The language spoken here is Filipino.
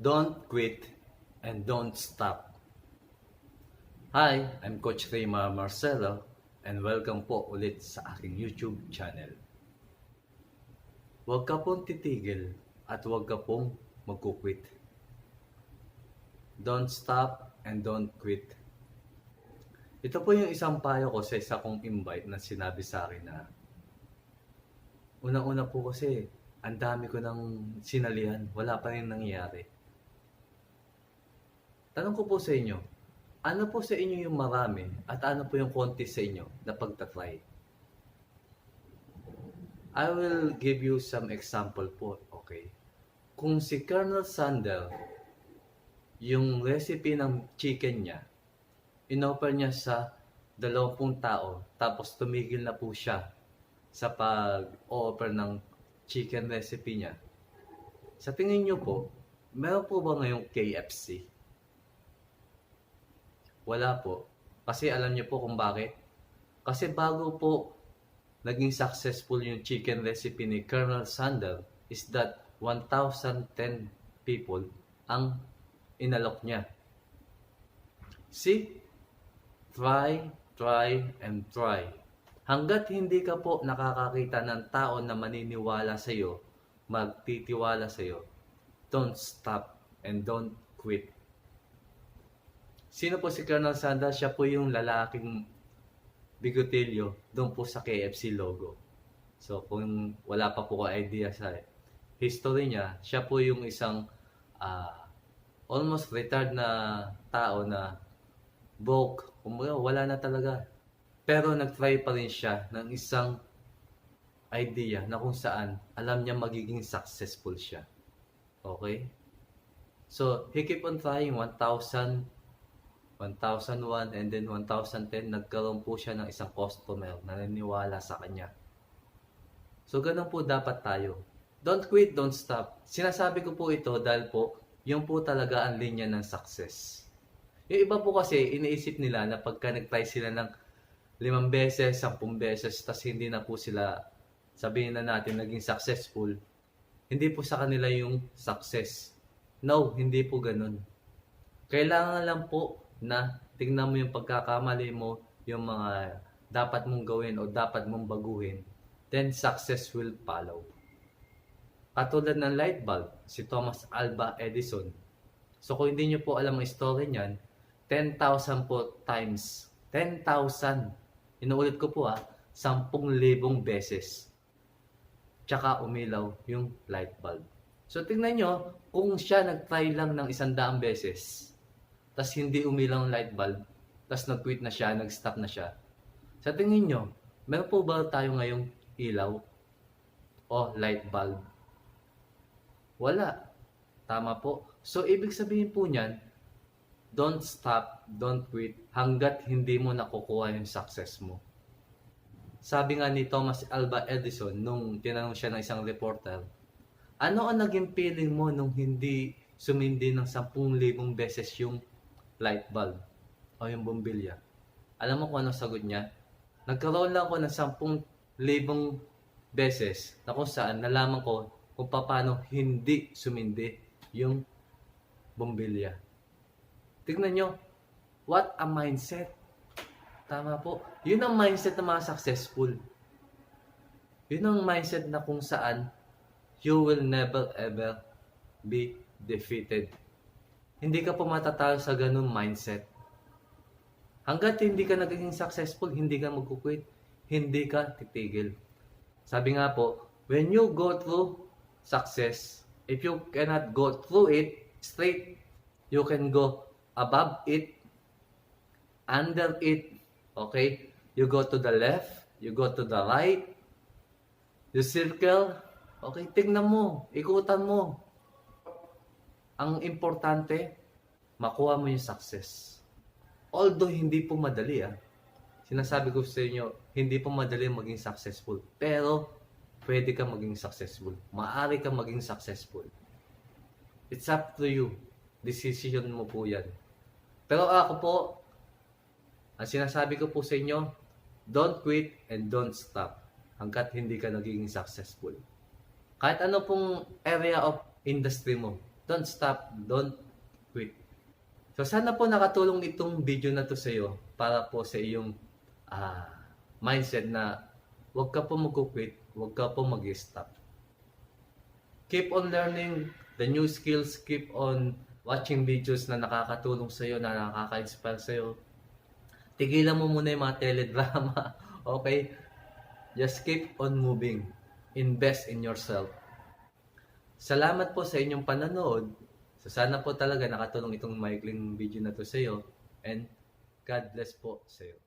Don't quit and don't stop. Hi, I'm Coach Raymar Marcelo and welcome po ulit sa aking YouTube channel. Huwag ka pong titigil at huwag ka pong magkukwit. Don't stop and don't quit. Ito po yung isang payo ko sa isa kong invite na sinabi sa akin na unang-una po kasi ang dami ko ng sinalihan, wala pa rin nangyayari. Tanong ko po sa inyo, ano po sa inyo yung marami at ano po yung konti sa inyo na pagtatry? I will give you some example po, okay? Kung si Colonel Sanders, yung recipe ng chicken niya, inoffer niya sa 20 tao, tapos tumigil na po siya sa pag-offer ng chicken recipe niya. Sa tingin niyo po, meron po ba ngayong KFC? Wala po. Kasi alam niyo po kung bakit? Kasi bago po naging successful yung chicken recipe ni Colonel Sanders is that 1,010 people ang inalok niya. See? Try, and try. Hanggat hindi ka po nakakakita ng tao na maniniwala sa iyo, magtitiwala sa iyo, don't stop and don't quit. Sino po si Colonel Sanders? Siya po yung lalaking bigotilyo doon po sa KFC logo. So kung wala pa po ko idea sa history niya, siya po yung isang almost retired na tao na broke. Wala na talaga. Pero nag-try pa rin siya ng isang idea na kung saan alam niya magiging successful siya. Okay? So, he keep on trying 1,000, 1,001, and then 1,010. Nagkaroon po siya ng isang customer na naniniwala sa kanya. So, ganun po dapat tayo. Don't quit, don't stop. Sinasabi ko po ito dahil po, yung po talaga ang linya ng success. Yung iba po kasi, iniisip nila na pagka nag-try sila ng 5 beses, 10 beses, tas hindi na po sila, sabihin na natin, naging successful, hindi po sa kanila yung success. No, hindi po ganun. Kailangan lang po na tingnan mo yung pagkakamali mo, yung mga dapat mong gawin o dapat mong baguhin, then success will follow. Katulad ng light bulb, si Thomas Alva Edison. So kung hindi nyo po alam ang story niyan, 10,000 po times, 10,000. Inuulit ko po 10,000 beses. Tsaka umilaw yung light bulb. So tingnan nyo, kung siya nag-try lang ng 100 beses, tas hindi umilaw ang light bulb, tas nag-quit na siya, nag-stop na siya. Sa tingin nyo, meron po ba tayo ngayong ilaw o light bulb? Wala. Tama po. So ibig sabihin po niyan, don't stop, don't quit, hanggat hindi mo nakukuha yung success mo. Sabi nga ni Thomas Alva Edison, nung tinanong siya ng isang reporter, ano ang naging feeling mo nung hindi sumindi ng 10,000 beses yung light bulb o yung bombilya? Alam mo kung ano sagot niya? Nagkaroon lang ako ng 10,000 beses na kung saan nalaman ko kung paano hindi sumindi yung bombilya. Tignan nyo, what a mindset. Tama po. Yun ang mindset ng mga successful. Yun ang mindset na kung saan you will never ever be defeated. Hindi ka po matatalo sa ganung mindset. Hanggat hindi ka nagiging successful, hindi ka magkukwit, hindi ka titigil. Sabi nga po, when you go through success, if you cannot go through it straight, you can go above it, under it, okay? You go to the left, you go to the right, you circle, okay? Tingnan mo, ikutan mo. Ang importante, makuha mo yung success. Although hindi po madali sinasabi ko sa inyo, hindi po madali maging successful. Pero, pwede ka maging successful. Maaari ka maging successful. It's up to you. Decision mo po yan. Pero ako po, ang sinasabi ko po sa inyo, don't quit and don't stop hanggat hindi ka nagiging successful. Kahit ano pong area of industry mo, don't stop, don't quit. So sana po nakatulong itong video na to sa iyo para po sa iyong mindset na huwag ka po mag-quit, huwag ka po mag-stop. Keep on learning the new skills, keep on watching videos na nakakatulong sa iyo, na nakaka-inspire sa iyo. Tigilan mo muna yung mga teledrama, okay? Just keep on moving. Invest in yourself. Salamat po sa inyong panonood. So sana po talaga nakatulong itong maikling video na to sa iyo. And God bless po sa iyo.